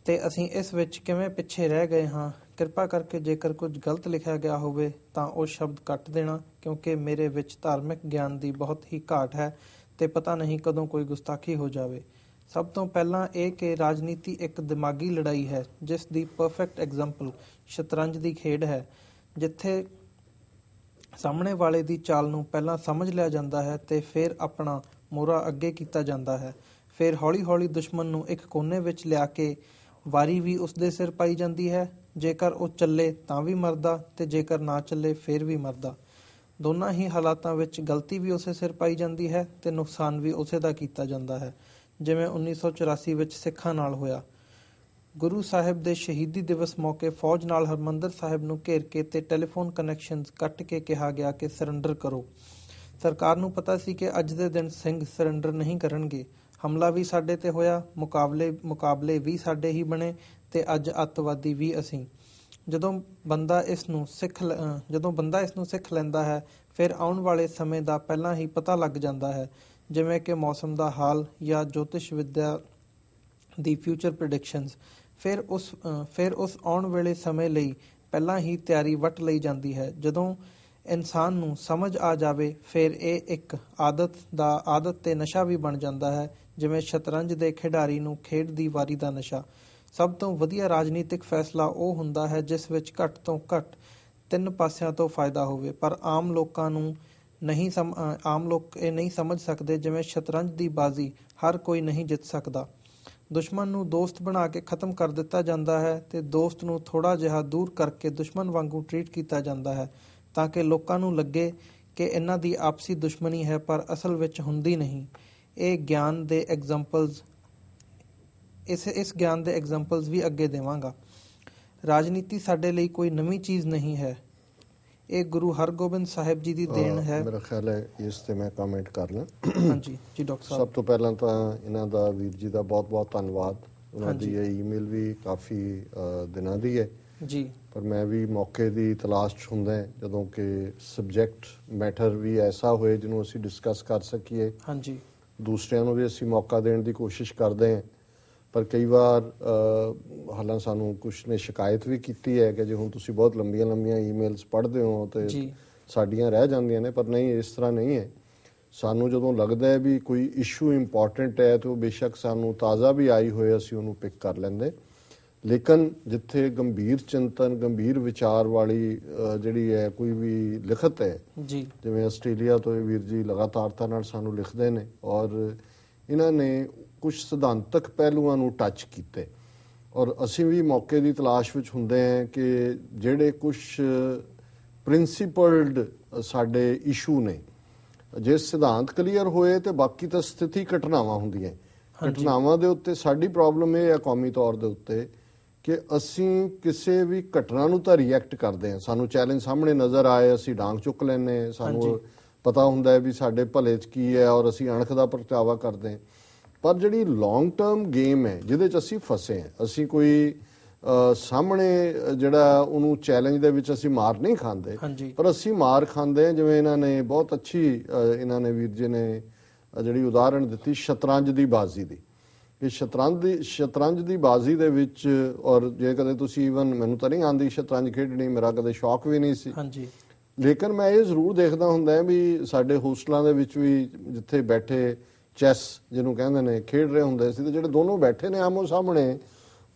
ਤੇ ਅਸੀਂ ਇਸ ਵਿੱਚ ਕਿਵੇਂ ਪਿੱਛੇ ਰਹਿ ਗਏ ਹਾਂ। ਕਿਰਪਾ ਕਰਕੇ ਜੇਕਰ ਕੁਝ ਗਲਤ ਲਿਖਿਆ ਗਿਆ ਹੋਵੇ ਤਾਂ ਉਹ ਸ਼ਬਦ ਕੱਟ ਦੇਣਾ, ਕਿਉਂਕਿ ਮੇਰੇ ਵਿੱਚ ਧਾਰਮਿਕ ਗਿਆਨ ਦੀ ਬਹੁਤ ਹੀ ਘਾਟ ਹੈ ਤੇ ਪਤਾ ਨਹੀਂ ਕਦੋਂ ਕੋਈ ਗੁਸਤਾਖੀ ਹੋ ਜਾਵੇ। ਸਭ ਤੋਂ ਪਹਿਲਾਂ ਇਹ ਕਿ ਰਾਜਨੀਤੀ ਇੱਕ ਦਿਮਾਗੀ ਲੜਾਈ ਹੈ, ਜਿਸ ਦੀ ਪਰਫੈਕਟ ਐਗਜ਼ਾਮਪਲ ਸ਼ਤਰੰਜ ਦੀ ਖੇਡ ਹੈ, ਜਿੱਥੇ ਸਾਹਮਣੇ ਵਾਲੇ ਦੀ ਚਾਲ ਨੂੰ ਪਹਿਲਾਂ ਸਮਝ ਲਿਆ ਜਾਂਦਾ ਹੈ ਤੇ ਫਿਰ ਆਪਣਾ ਮੋਹਰਾ ਅੱਗੇ ਕੀਤਾ ਜਾਂਦਾ ਹੈ। ਫਿਰ ਹੌਲੀ-ਹੌਲੀ ਦੁਸ਼ਮਣ ਨੂੰ ਇੱਕ ਕੋਨੇ ਵਿੱਚ ਲਿਆ ਕੇ ਵਾਰੀ ਵੀ ਉਸਦੇ ਸਿਰ ਪਾਈ ਜਾਂਦੀ ਹੈ। ਜੇਕਰ ਉਹ ਚੱਲੇ ਤਾਂ ਵੀ ਮਰਦਾ, ਤੇ ਜੇਕਰ ਨਾ ਚੱਲੇ ਫਿਰ ਵੀ ਮਰਦਾ। ਦੋਨਾਂ ਹੀ ਹਾਲਾਤਾਂ ਵਿੱਚ ਗਲਤੀ ਵੀ ਉਸੇ ਸਿਰ ਪਾਈ ਜਾਂਦੀ ਹੈ ਤੇ ਨੁਕਸਾਨ ਵੀ ਉਸੇ ਦਾ ਕੀਤਾ ਜਾਂਦਾ ਹੈ, ਜਿਵੇਂ 1984 ਵਿੱਚ ਸਿੱਖਾਂ ਨਾਲ ਹੋਇਆ। ਗੁਰੂ ਸਾਹਿਬ ਦੇ ਸ਼ਹੀਦੀ ਦਿਵਸ ਮੌਕੇ ਫੌਜ ਨਾਲ ਹਰਮੰਦਰ ਸਾਹਿਬ ਨੂੰ ਘੇਰ ਕੇ ਤੇ ਟੈਲੀਫੋਨ ਕਨੈਕਸ਼ਨਸ ਕੱਟ ਕੇ ਕਿਹਾ ਗਿਆ ਕਿ ਸਰੈਂਡਰ ਕਰੋ। ਸਰਕਾਰ ਨੂੰ ਪਤਾ ਸੀ ਕਿ ਅੱਜ ਦੇ ਦਿਨ ਸਿੰਘ ਸਰੈਂਡਰ ਨਹੀਂ ਕਰਨਗੇ। ਹਮਲਾ ਵੀ ਸਾਡੇ ਤੇ ਹੋਇਆ, ਮੁਕਾਬਲੇ ਵੀ ਸਾਡੇ ਹੀ ਬਣੇ ਤੇ ਅੱਜ ਅੱਤਵਾਦੀ ਵੀ ਅਸੀਂ। ਜਦੋਂ ਬੰਦਾ ਇਸ ਨੂੰ ਸਿੱਖ ਲੈਂਦਾ ਹੈ, ਫਿਰ ਆਉਣ ਵਾਲੇ ਸਮੇਂ ਦਾ ਪਹਿਲਾਂ ਹੀ ਪਤਾ ਲੱਗ ਜਾਂਦਾ ਹੈ, ਜਿਵੇਂ ਕਿ ਮੌਸਮ ਦਾ ਹਾਲ ਜਾਂ ਜੋਤਿਸ਼ ਵਿਦਿਆ ਦੀ ਫਿਊਚਰ ਪ੍ਰੈਡਿਕਸ਼ਨਸ। ਫਿਰ ਉਸ ਆਉਣ ਵਾਲੇ ਸਮੇਂ ਲਈ ਪਹਿਲਾਂ ਹੀ ਤਿਆਰੀ ਵੱਟ ਲਈ ਜਾਂਦੀ ਹੈ। ਜਦੋਂ ਇਨਸਾਨ ਨੂੰ ਸਮਝ ਆ ਜਾਵੇ, ਫਿਰ ਇਹ ਇੱਕ ਆਦਤ ਤੇ ਨਸ਼ਾ ਵੀ ਬਣ ਜਾਂਦਾ ਹੈ, ਜਿਵੇਂ ਸ਼ਤਰੰਜ ਦੇ ਖਿਡਾਰੀ ਨੂੰ ਖੇਡ ਦੀ ਵਾਰੀ ਦਾ ਨਸ਼ਾ। ਸਭ ਤੋਂ ਵਧੀਆ ਰਾਜਨੀਤਿਕ ਫੈਸਲਾ ਉਹ ਹੁੰਦਾ ਹੈ ਜਿਸ ਵਿੱਚ ਘੱਟ ਤੋਂ ਘੱਟ 3 ਪਾਸਿਆਂ ਤੋਂ ਫਾਇਦਾ ਹੋਵੇ, ਪਰ ਆਮ ਲੋਕ ਇਹ ਨਹੀਂ ਸਮਝ ਸਕਦੇ। ਜਿਵੇਂ ਸ਼ਤਰੰਜ ਦੀ ਬਾਜ਼ੀ ਹਰ ਕੋਈ ਨਹੀਂ ਜਿੱਤ ਸਕਦਾ। ਦੁਸ਼ਮਣ ਨੂੰ ਦੋਸਤ ਬਣਾ ਕੇ ਖਤਮ ਕਰ ਦਿੱਤਾ ਜਾਂਦਾ ਹੈ ਤੇ ਦੋਸਤ ਨੂੰ ਥੋੜਾ ਜਿਹਾ ਦੂਰ ਕਰਕੇ ਦੁਸ਼ਮਣ ਵਾਂਗੂ ਟਰੀਟ ਕੀਤਾ ਜਾਂਦਾ ਹੈ, ਤਾਂ ਕਿ ਲੋਕਾਂ ਨੂੰ ਲੱਗੇ ਕਿ ਇਹਨਾਂ ਦੀ ਆਪਸੀ ਦੁਸ਼ਮਣੀ ਹੈ, ਪਰ ਅਸਲ ਵਿੱਚ ਹੁੰਦੀ ਨਹੀਂ। ਇਸ ਗਿਆਨ ਦੇ ਐਗਜ਼ਾਮਪਲਸ ਵੀ ਅੱਗੇ ਦੇਵਾਂਗਾ। ਰਾਜਨੀਤੀ ਸਾਡੇ ਲਈ ਕੋਈ ਨਵੀਂ ਚੀਜ਼ ਨਹੀਂ ਹੈ, ਇਹ ਗੁਰੂ ਹਰਗੋਬਿੰਦ ਸਾਹਿਬ ਜੀ ਦੀ ਦੇਣ ਹੈ। ਮੇਰਾ ਖਿਆਲ ਹੈ ਇਸ ਤੇ ਮੈਂ ਕਮੈਂਟ ਕਰ ਲਾਂ। ਹਾਂਜੀ ਜੀ ਡਾਕਟਰ ਸਾਹਿਬ। ਸਭ ਤੋਂ ਪਹਿਲਾਂ ਤਾਂ ਇਹਨਾਂ ਦਾ ਵੀਰ ਜੀ ਦਾ ਬਹੁਤ-ਬਹੁਤ ਧੰਨਵਾਦ। ਉਹਨਾਂ ਦੀ ਇਹ ਈਮੇਲ ਵੀ ਕਾਫੀ ਦਿਨਾਂ ਦੀ ਹੈ ਜੀ, ਪਰ ਮੈਂ ਵੀ ਮੌਕੇ ਦੀ ਤਲਾਸ਼ 'ਚ ਹੁੰਦਾ ਜਦੋਂ ਕਿ ਸਬਜੈਕਟ ਮੈਟਰ ਵੀ ਐਸਾ ਹੋਏ ਜਿਹਨੂੰ ਅਸੀਂ ਡਿਸਕਸ ਕਰ ਸਕੀਏ। ਹਾਂਜੀ, ਦੂਸਰਿਆਂ ਨੂੰ ਵੀ ਅਸੀਂ ਮੌਕਾ ਦੇਣ ਦੀ ਕੋਸ਼ਿਸ਼ ਕਰਦੇ ਹਾਂ, ਪਰ ਕਈ ਵਾਰ ਹਾਲਾਂ ਸਾਨੂੰ ਕੁਛ ਨੇ ਸ਼ਿਕਾਇਤ ਵੀ ਕੀਤੀ ਹੈ ਕਿ ਜੇ ਹੁਣ ਤੁਸੀਂ ਬਹੁਤ ਲੰਬੀਆਂ ਈਮੇਲਸ ਪੜ੍ਹਦੇ ਹੋ ਤੇ ਸਾਡੀਆਂ ਰਹਿ ਜਾਂਦੀਆਂ ਨੇ, ਪਰ ਨਹੀਂ, ਇਸ ਤਰ੍ਹਾਂ ਨਹੀਂ ਹੈ। ਸਾਨੂੰ ਜਦੋਂ ਲੱਗਦਾ ਹੈ ਵੀ ਕੋਈ ਇਸ਼ੂ ਇੰਪੋਰਟੈਂਟ ਹੈ ਤਾਂ ਉਹ ਬੇਸ਼ੱਕ ਸਾਨੂੰ ਤਾਜ਼ਾ ਵੀ ਆਈ ਹੋਏ ਅਸੀਂ ਉਹਨੂੰ ਪਿਕ ਕਰ ਲੈਂਦੇ, ਲੇਕਿਨ ਜਿੱਥੇ ਗੰਭੀਰ ਚਿੰਤਨ, ਗੰਭੀਰ ਵਿਚਾਰ ਵਾਲੀ ਜਿਹੜੀ ਹੈ ਕੋਈ ਵੀ ਲਿਖਤ ਹੈ, ਜਿਵੇਂ ਆਸਟ੍ਰੇਲੀਆ ਤੋਂ ਇਹ ਵੀਰ ਜੀ ਲਗਾਤਾਰਤਾ ਨਾਲ ਸਾਨੂੰ ਲਿਖਦੇ ਨੇ ਔਰ ਇਹਨਾਂ ਨੇ ਕੁਝ ਸਿਧਾਂਤਕ ਪਹਿਲੂਆਂ ਨੂੰ ਟੱਚ ਕੀਤੇ, ਔਰ ਅਸੀਂ ਵੀ ਮੌਕੇ ਦੀ ਤਲਾਸ਼ ਵਿੱਚ ਹੁੰਦੇ ਹਾਂ ਕਿ ਜਿਹੜੇ ਕੁਝ ਪ੍ਰਿੰਸੀਪਲਡ ਸਾਡੇ ਇਸ਼ੂ ਨੇ, ਜੇ ਸਿਧਾਂਤ ਕਲੀਅਰ ਹੋਏ ਤੇ ਬਾਕੀ ਤਾਂ ਸਥਿਤੀ ਘਟਨਾਵਾਂ ਹੁੰਦੀਆਂ। ਘਟਨਾਵਾਂ ਦੇ ਉੱਤੇ ਸਾਡੀ ਪ੍ਰੋਬਲਮ ਇਹ ਹੈ ਕੌਮੀ ਤੌਰ ਦੇ ਉੱਤੇ ਕਿ ਅਸੀਂ ਕਿਸੇ ਵੀ ਘਟਨਾ ਨੂੰ ਤਾਂ ਰਿਐਕਟ ਕਰਦੇ ਹਾਂ, ਸਾਨੂੰ ਚੈਲੰਜ ਸਾਹਮਣੇ ਨਜ਼ਰ ਆਏ ਅਸੀਂ ਡਾਂਗ ਚੁੱਕ ਲੈਂਦੇ, ਸਾਨੂੰ ਪਤਾ ਹੁੰਦਾ ਹੈ ਵੀ ਸਾਡੇ ਭਲੇ 'ਚ ਕੀ ਹੈ ਔਰ ਅਸੀਂ ਅਣਖ ਦਾ ਪ੍ਰਗਟਾਵਾ ਕਰਦੇ ਹਾਂ। ਪਰ ਜਿਹੜੀ ਲੌਂਗ ਟਰਮ ਗੇਮ ਹੈ ਜਿਹਦੇ 'ਚ ਅਸੀਂ ਫਸੇ ਹਾਂ, ਅਸੀਂ ਕੋਈ ਸਾਹਮਣੇ ਜਿਹੜਾ ਉਹਨੂੰ ਚੈਲੰਜ ਦੇ ਵਿੱਚ ਅਸੀਂ ਮਾਰ ਨਹੀਂ ਖਾਂਦੇ, ਪਰ ਅਸੀਂ ਮਾਰ ਖਾਂਦੇ ਹਾਂ। ਜਿਵੇਂ ਇਹਨਾਂ ਨੇ ਬਹੁਤ ਅੱਛੀ ਇਹਨਾਂ ਨੇ ਵੀਰ ਜੀ ਨੇ ਜਿਹੜੀ ਉਦਾਹਰਣ ਦਿੱਤੀ ਸ਼ਤਰੰਜ ਦੀ ਬਾਜ਼ੀ ਦੀ, ਕਿ ਸ਼ਤਰੰਜ ਦੀ ਬਾਜ਼ੀ ਦੇ ਵਿੱਚ, ਔਰ ਜੇ ਕਦੇ ਤੁਸੀਂ ਈਵਨ, ਮੈਨੂੰ ਤਾਂ ਨਹੀਂ ਆਉਂਦੀ ਸ਼ਤਰੰਜ ਖੇਡਣੀ, ਮੇਰਾ ਕਦੇ ਸ਼ੌਕ ਵੀ ਨਹੀਂ ਸੀ, ਹਾਂਜੀ, ਲੇਕਿਨ ਮੈਂ ਇਹ ਜ਼ਰੂਰ ਦੇਖਦਾ ਹੁੰਦਾ ਹੈ ਵੀ ਸਾਡੇ ਹੋਸਟਲਾਂ ਦੇ ਵਿੱਚ ਵੀ ਜਿੱਥੇ ਬੈਠੇ ਚੈਸ ਜਿਹਨੂੰ ਕਹਿੰਦੇ ਨੇ ਖੇਡ ਰਹੇ ਹੁੰਦੇ ਸੀ, ਤੇ ਜਿਹੜੇ ਦੋਨੋਂ ਬੈਠੇ ਨੇ ਆਮੋ ਸਾਹਮਣੇ,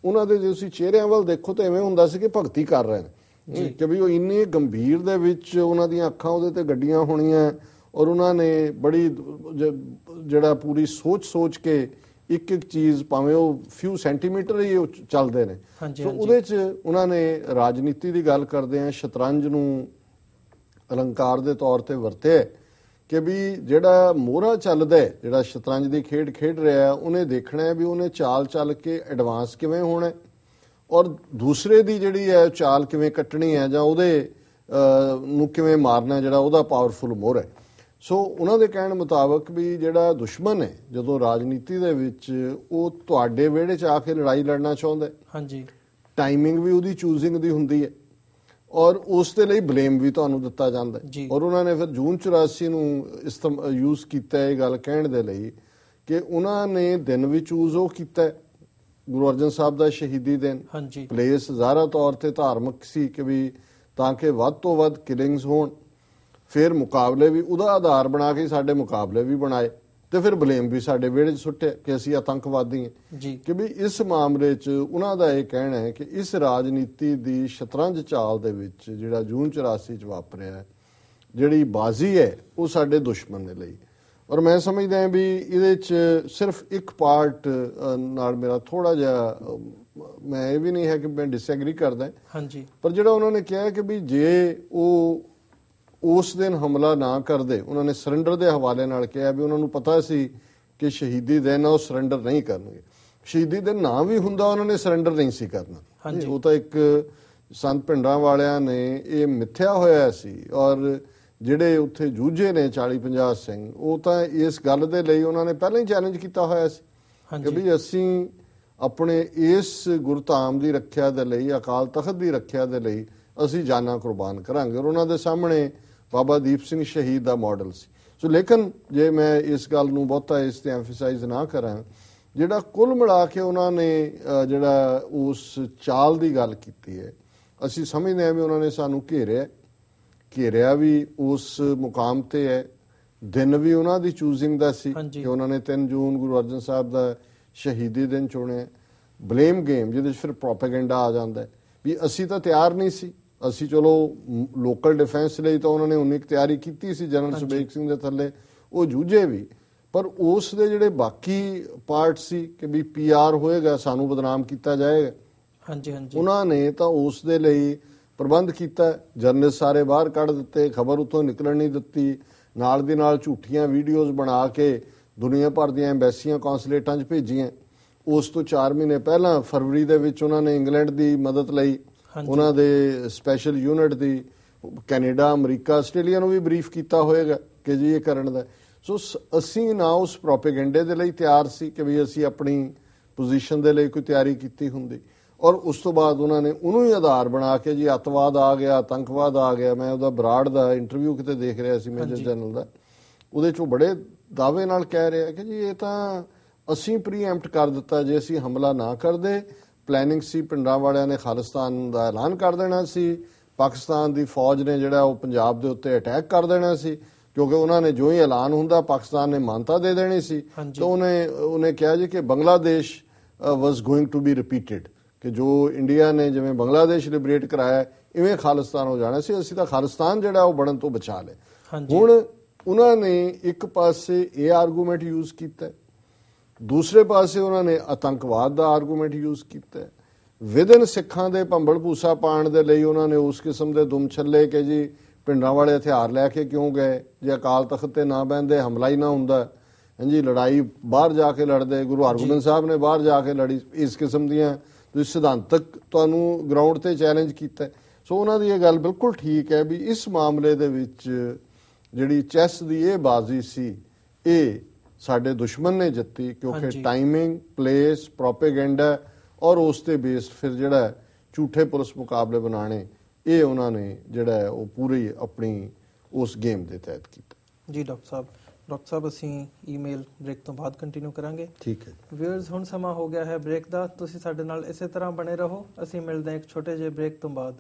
ਉਹਨਾਂ ਦੇ ਜੇ ਤੁਸੀਂ ਚਿਹਰਿਆਂ ਵੱਲ ਦੇਖੋ ਤਾਂ ਐਵੇਂ ਹੁੰਦਾ ਸੀ ਕਿ ਭਗਤੀ ਕਰ ਰਹੇ ਨੇ, ਕਿ ਵੀ ਉਹ ਇੰਨੇ ਗੰਭੀਰ ਦੇ ਵਿੱਚ ਉਹਨਾਂ ਦੀਆਂ ਅੱਖਾਂ ਉਹਦੇ ਤੇ ਗੱਡੀਆਂ ਹੋਣੀਆਂ, ਔਰ ਉਹਨਾਂ ਨੇ ਬੜੀ ਜਿਹੜਾ ਪੂਰੀ ਸੋਚ ਕੇ ਇੱਕ ਚੀਜ਼, ਭਾਵੇਂ ਉਹ ਫਿਊ ਸੈਂਟੀਮੀਟਰ ਹੀ ਉਹ ਚੱਲਦੇ ਨੇ। ਸੋ ਉਹਦੇ 'ਚ ਉਹਨਾਂ ਨੇ ਰਾਜਨੀਤੀ ਦੀ ਗੱਲ ਕਰਦੇ ਆ, ਸ਼ਤਰੰਜ ਨੂੰ ਅਲੰਕਾਰ ਦੇ ਤੌਰ ਤੇ ਵਰਤਿਆ ਕਿ ਵੀ ਜਿਹੜਾ ਮੋਹਰਾ ਚੱਲਦਾ, ਜਿਹੜਾ ਸ਼ਤਰੰਜ ਦੀ ਖੇਡ ਖੇਡ ਰਿਹਾ, ਉਹਨੇ ਦੇਖਣਾ ਹੈ ਵੀ ਉਹਨੇ ਚਾਲ ਚੱਲ ਕੇ ਐਡਵਾਂਸ ਕਿਵੇਂ ਹੋਣਾ, ਔਰ ਦੂਸਰੇ ਦੀ ਜਿਹੜੀ ਹੈ ਚਾਲ ਕਿਵੇਂ ਕੱਟਣੀ ਹੈ, ਜਾਂ ਉਹਦੇ ਨੂੰ ਕਿਵੇਂ ਮਾਰਨਾ, ਜਿਹੜਾ ਉਹਦਾ ਪਾਵਰਫੁਲ ਮੋਹਰਾ ਹੈ। ਸੋ ਉਹਨਾਂ ਦੇ ਕਹਿਣ ਮੁਤਾਬਕ ਵੀ ਜਿਹੜਾ ਦੁਸ਼ਮਣ ਹੈ ਜਦੋਂ ਰਾਜਨੀਤੀ ਦੇ ਵਿੱਚ, ਉਹ ਤੁਹਾਡੇ ਵਿਹੜੇ 'ਚ ਆ ਕੇ ਲੜਾਈ ਲੜਨਾ ਚਾਹੁੰਦਾ, ਹਾਂਜੀ, ਟਾਈਮਿੰਗ ਵੀ ਉਹਦੀ ਚੂਜ਼ਿੰਗ ਦੀ ਹੁੰਦੀ ਹੈ, ਔਰ ਉਸ ਦੇ ਲਈ ਬਲੇਮ ਵੀ ਤੁਹਾਨੂੰ ਦਿੱਤਾ ਜਾਂਦਾ ਹੈ। ਔਰ ਉਹਨਾਂ ਨੇ ਫਿਰ ਜੂਨ 84 ਨੂੰ ਯੂਜ਼ ਕੀਤਾ ਇਹ ਗੱਲ ਕਹਿਣ ਦੇ ਲਈ ਕਿ ਉਹਨਾਂ ਨੇ ਦਿਨ ਵੀ ਚੂਜ਼ ਉਹ ਕੀਤਾ, ਗੁਰੂ ਅਰਜਨ ਸਾਹਿਬ ਦਾ ਸ਼ਹੀਦੀ ਦਿਨ, ਪਲੇਸ ਜ਼ਾਹਰਾ ਤੌਰ ਤੇ ਧਾਰਮਿਕ ਸੀ ਕਿ ਵੀ ਤਾਂ ਕਿ ਵੱਧ ਤੋਂ ਵੱਧ ਕਿਲਿੰਗਸ ਹੋਣ, ਫਿਰ ਮੁਕਾਬਲੇ ਵੀ ਉਹਦਾ ਆਧਾਰ ਬਣਾ ਕੇ ਸਾਡੇ ਮੁਕਾਬਲੇ ਵੀ ਬਣਾਏ, ਤੇ ਫਿਰ ਬਲੇਮ ਵੀ ਸਾਡੇ ਵਿਹੜੇ 'ਚ ਸੁੱਟਿਆ ਕਿ ਅਸੀਂ ਆਤੰਕਵਾਦੀ ਹਾਂ। ਕਿ ਵੀ ਇਸ ਮਾਮਲੇ 'ਚ ਉਹਨਾਂ ਦਾ ਇਹ ਕਹਿਣਾ ਹੈ ਕਿ ਇਸ ਰਾਜਨੀਤੀ ਦੀ ਸ਼ਤਰੰਜ ਚਾਲ ਦੇ ਵਿੱਚ ਜਿਹੜਾ ਜੂਨ 84 'ਚ ਵਾਪਰਿਆ, ਜਿਹੜੀ ਬਾਜ਼ੀ ਹੈ, ਉਹ ਸਾਡੇ ਦੁਸ਼ਮਣ ਦੇ ਲਈ। ਔਰ ਮੈਂ ਸਮਝਦਾ ਹਾਂ ਵੀ ਇਹਦੇ 'ਚ ਸਿਰਫ ਇੱਕ ਪਾਰਟ ਨਾਲ ਮੇਰਾ ਥੋੜਾ ਜਿਹਾ, ਮੈਂ ਇਹ ਵੀ ਨਹੀਂ ਹੈ ਕਿ ਮੈਂ ਡਿਸਐਗਰੀ ਕਰਦਾ, ਪਰ ਜਿਹੜਾ ਉਹਨਾਂ ਨੇ ਕਿਹਾ ਕਿ ਵੀ ਜੇ ਉਹ ਉਸ ਦਿਨ ਹਮਲਾ ਨਾ ਕਰਦੇ, ਉਹਨਾਂ ਨੇ ਸਰੈਂਡਰ ਦੇ ਹਵਾਲੇ ਨਾਲ ਕਿਹਾ ਵੀ ਉਹਨਾਂ ਨੂੰ ਪਤਾ ਸੀ ਕਿ ਸ਼ਹੀਦੀ ਦਿਨ ਆ, ਉਹ ਸਰੈਂਡਰ ਨਹੀਂ ਕਰਨਗੇ। ਸ਼ਹੀਦੀ ਦਿਨ ਨਾ ਵੀ ਹੁੰਦਾ, ਉਹਨਾਂ ਨੇ ਸਰੈਂਡਰ ਨਹੀਂ ਸੀ ਕਰਨਾ। ਉਹ ਤਾਂ ਇੱਕ ਸੰਤ ਭਿੰਡਰਾਂ ਵਾਲਿਆਂ ਨੇ ਇਹ ਮਿੱਥਿਆ ਹੋਇਆ ਸੀ, ਔਰ ਜਿਹੜੇ ਉੱਥੇ ਜੂਝੇ ਨੇ 40-50 ਸਿੰਘ, ਉਹ ਤਾਂ ਇਸ ਗੱਲ ਦੇ ਲਈ ਉਹਨਾਂ ਨੇ ਪਹਿਲਾਂ ਹੀ ਚੈਲੰਜ ਕੀਤਾ ਹੋਇਆ ਸੀ ਕਿ ਵੀ ਅਸੀਂ ਆਪਣੇ ਇਸ ਗੁਰਧਾਮ ਦੀ ਰੱਖਿਆ ਦੇ ਲਈ, ਅਕਾਲ ਤਖਤ ਦੀ ਰੱਖਿਆ ਦੇ ਲਈ ਅਸੀਂ ਜਾਨਾਂ ਕੁਰਬਾਨ ਕਰਾਂਗੇ। ਔਰ ਉਹਨਾਂ ਦੇ ਸਾਹਮਣੇ ਬਾਬਾ ਦੀਪ ਸਿੰਘ ਸ਼ਹੀਦ ਦਾ ਮਾਡਲ ਸੀ। ਸੋ ਲੇਕਿਨ ਜੇ ਮੈਂ ਇਸ ਗੱਲ ਨੂੰ ਬਹੁਤਾ ਇਸ ਤੇ ਐਮਫਸਾਈਜ਼ ਨਾ ਕਰਾਂ, ਜਿਹੜਾ ਕੁੱਲ ਮਿਲਾ ਕੇ ਉਹਨਾਂ ਨੇ ਜਿਹੜਾ ਉਸ ਚਾਲ ਦੀ ਗੱਲ ਕੀਤੀ ਹੈ, ਅਸੀਂ ਸਮਝਦੇ ਹਾਂ ਵੀ ਉਹਨਾਂ ਨੇ ਸਾਨੂੰ ਘੇਰਿਆ ਵੀ ਉਸ ਮੁਕਾਮ ਤੇ ਹੈ, ਦਿਨ ਵੀ ਉਹਨਾਂ ਦੀ ਚੂਜ਼ਿੰਗ ਦਾ ਸੀ ਕਿ ਉਹਨਾਂ ਨੇ 3 ਜੂਨ ਗੁਰੂ ਅਰਜਨ ਸਾਹਿਬ ਦਾ ਸ਼ਹੀਦੀ ਦਿਨ ਚੁਣਿਆ। ਬਲੇਮ ਗੇਮ ਜਿਹਦੇ 'ਚ ਫਿਰ ਪ੍ਰੋਪੇਗੈਂਡਾ ਆ ਜਾਂਦਾ ਵੀ ਅਸੀਂ ਤਾਂ ਤਿਆਰ ਨਹੀਂ ਸੀ, ਅਸੀਂ ਚਲੋ ਲੋਕਲ ਡਿਫੈਂਸ ਲਈ ਤਾਂ ਉਹਨਾਂ ਨੇ ਉਨੀ ਤਿਆਰੀ ਕੀਤੀ ਸੀ, ਜਨਰਲ ਸੁਬੇਗ ਸਿੰਘ ਦੇ ਥੱਲੇ ਉਹ ਜੂਝੇ ਵੀ, ਪਰ ਉਸ ਦੇ ਜਿਹੜੇ ਬਾਕੀ ਪਾਰਟ ਸੀ ਕਿ ਵੀ PR ਹੋਏਗਾ, ਸਾਨੂੰ ਬਦਨਾਮ ਕੀਤਾ ਜਾਏਗਾ, ਉਹਨਾਂ ਨੇ ਤਾਂ ਉਸ ਦੇ ਲਈ ਪ੍ਰਬੰਧ ਕੀਤਾ। ਜਰਨਲਿਸਟ ਸਾਰੇ ਬਾਹਰ ਕੱਢ ਦਿੱਤੇ, ਖਬਰ ਉੱਥੋਂ ਨਿਕਲਣ ਨਹੀਂ ਦਿੱਤੀ, ਨਾਲ ਦੀ ਨਾਲ ਝੂਠੀਆਂ ਵੀਡੀਓਜ਼ ਬਣਾ ਕੇ ਦੁਨੀਆ ਭਰ ਦੀਆਂ ਐਮਬੈਸੀਆਂ, ਕੌਂਸੂਲੇਟਾਂ 'ਚ ਭੇਜੀਆਂ। ਉਸ ਤੋਂ 4 ਮਹੀਨੇ ਪਹਿਲਾਂ ਫਰਵਰੀ ਦੇ ਵਿੱਚ ਉਹਨਾਂ ਨੇ ਇੰਗਲੈਂਡ ਦੀ ਮਦਦ ਲਈ, ਉਹਨਾਂ ਦੇ ਸਪੈਸ਼ਲ ਯੂਨਿਟ ਦੀ, ਕੈਨੇਡਾ, ਅਮਰੀਕਾ, ਆਸਟ੍ਰੇਲੀਆ ਨੂੰ ਵੀ ਬਰੀਫ ਕੀਤਾ ਹੋਏਗਾ ਕਿ ਜੀ ਇਹ ਕਰਨ ਦਾ। ਸੋ ਅਸੀਂ ਨਾ ਉਸ ਪ੍ਰੋਪੇਗੈਂਡੇ ਦੇ ਲਈ ਤਿਆਰ ਸੀ ਕਿ ਵੀ ਅਸੀਂ ਆਪਣੀ ਪੋਜੀਸ਼ਨ ਦੇ ਲਈ ਕੋਈ ਤਿਆਰੀ ਕੀਤੀ ਹੁੰਦੀ, ਔਰ ਉਸ ਤੋਂ ਬਾਅਦ ਉਹਨਾਂ ਨੇ ਉਹਨੂੰ ਹੀ ਆਧਾਰ ਬਣਾ ਕੇ ਜੀ ਅੱਤਵਾਦ ਆ ਗਿਆ, ਆਤੰਕਵਾਦ ਆ ਗਿਆ। ਮੈਂ ਉਹਦਾ ਬਰਾੜ ਦਾ ਇੰਟਰਵਿਊ ਕਿਤੇ ਦੇਖ ਰਿਹਾ ਸੀ, ਮੇਜਰ ਜਨਰਲ ਦਾ, ਉਹਦੇ 'ਚੋਂ ਬੜੇ ਦਾਅਵੇ ਨਾਲ ਕਹਿ ਰਿਹਾ ਕਿ ਜੀ ਇਹ ਤਾਂ ਅਸੀਂ ਪ੍ਰੀਐਂਪਟ ਕਰ ਦਿੱਤਾ, ਜੇ ਅਸੀਂ ਹਮਲਾ ਨਾ ਕਰਦੇ, ਪਲੈਨਿੰਗ ਸੀ, ਪਿੰਡਾਂ ਵਾਲਿਆਂ ਨੇ ਖਾਲਿਸਤਾਨ ਦਾ ਐਲਾਨ ਕਰ ਦੇਣਾ ਸੀ, ਪਾਕਿਸਤਾਨ ਦੀ ਫੌਜ ਨੇ ਜਿਹੜਾ ਉਹ ਪੰਜਾਬ ਦੇ ਉੱਤੇ ਅਟੈਕ ਕਰ ਦੇਣਾ ਸੀ, ਕਿਉਂਕਿ ਉਹਨਾਂ ਨੇ ਜੋ ਹੀ ਐਲਾਨ ਹੁੰਦਾ ਪਾਕਿਸਤਾਨ ਨੇ ਮਾਨਤਾ ਦੇ ਦੇਣੀ ਸੀ। ਤਾਂ ਉਹਨੇ ਕਿਹਾ ਜੀ ਕਿ Bangladesh was going to be repeated, ਕਿ ਜੋ ਇੰਡੀਆ ਨੇ ਜਿਵੇਂ ਬੰਗਲਾਦੇਸ਼ ਲਿਬਰੇਟ ਕਰਾਇਆ, ਇਵੇਂ ਖਾਲਿਸਤਾਨ ਹੋ ਜਾਣਾ ਸੀ, ਅਸੀਂ ਤਾਂ ਖਾਲਿਸਤਾਨ ਜਿਹੜਾ ਉਹ ਬਣਨ ਤੋਂ ਬਚਾ ਲਿਆ। ਹੁਣ ਉਹਨਾਂ ਨੇ ਇੱਕ ਪਾਸੇ ਇਹ ਆਰਗੂਮੈਂਟ ਯੂਜ਼ ਕੀਤਾ, ਦੂਸਰੇ ਪਾਸੇ ਉਹਨਾਂ ਨੇ ਆਤੰਕਵਾਦ ਦਾ ਆਰਗੂਮੈਂਟ ਯੂਜ਼ ਕੀਤਾ। ਵਿਦਨ ਸਿੱਖਾਂ ਦੇ ਭੰਬਲ ਭੂਸਾ ਪਾਉਣ ਦੇ ਲਈ ਉਹਨਾਂ ਨੇ ਉਸ ਕਿਸਮ ਦੇ ਦੁਮ ਛੱਲੇ ਕਿ ਜੀ ਪਿੰਡਾਂ ਵਾਲੇ ਹਥਿਆਰ ਲੈ ਕੇ ਕਿਉਂ ਗਏ, ਜੇ ਅਕਾਲ ਤਖਤ ਤੇ ਨਾ ਬਹਿੰਦੇ ਹਮਲਾ ਹੀ ਨਾ ਹੁੰਦਾ, ਹਾਂਜੀ ਲੜਾਈ ਬਾਹਰ ਜਾ ਕੇ ਲੜਦੇ, ਗੁਰੂ ਹਰਗੋਬਿੰਦ ਸਾਹਿਬ ਨੇ ਬਾਹਰ ਜਾ ਕੇ ਲੜੀ। ਇਸ ਕਿਸਮ ਦੀਆਂ ਤੁਸੀਂ ਸਿਧਾਂਤਕ ਤੁਹਾਨੂੰ ਗਰਾਊਂਡ ਤੇ ਚੈਲੰਜ ਕੀਤਾ। ਸੋ ਉਹਨਾਂ ਦੀ ਇਹ ਗੱਲ ਬਿਲਕੁਲ ਠੀਕ ਹੈ ਵੀ ਇਸ ਮਾਮਲੇ ਦੇ ਵਿੱਚ ਜਿਹੜੀ ਚੈਸ ਦੀ ਇਹ ਬਾਜ਼ੀ ਸੀ, ਇਹ ਸਾਡੇ ਦੁਸ਼ਮਣ ਨੇ ਜਿੱਤੀ, ਕਿਉਂਕਿ ਟਾਈਮਿੰਗ, ਪਲੇਸ, ਪ੍ਰੋਪੇਗੈਂਡਾ ਔਰ ਉਸ ਤੇ ਬੇਸਡ ਫਿਰ ਜਿਹੜਾ ਝੂਠੇ ਪੁਲਿਸ ਮੁਕਾਬਲੇ ਬਣਾਣੇ, ਇਹ ਉਹਨਾਂ ਨੇ ਜਿਹੜਾ ਉਹ ਪੂਰੀ ਆਪਣੀ ਉਸ ਗੇਮ ਦੇ ਤਹਿਤ ਕੀਤਾ। ਜੀ ਡਾਕਟਰ ਸਾਹਿਬ, ਡਾਕਟਰ ਸਾਹਿਬ ਅਸੀਂ ਈਮੇਲ ਬ੍ਰੇਕ ਤੋਂ ਬਾਅਦ ਕੰਟੀਨਿਊ ਕਰਾਂਗੇ। ਠੀਕ ਹੈ। ਵਿਊਅਰਸ, ਹੁਣ ਸਮਾਂ ਹੋ ਗਿਆ ਹੈ ਬ੍ਰੇਕ ਦਾ। ਤੁਸੀਂ ਸਾਡੇ ਨਾਲ ਇਸੇ ਤਰ੍ਹਾਂ ਬਣੇ ਰਹੋ। ਅਸੀਂ ਮਿਲਦੇ ਹਾਂ ਇੱਕ ਛੋਟੇ ਜਿਹੇ ਬ੍ਰੇਕ ਤੋਂ ਬਾਅਦ।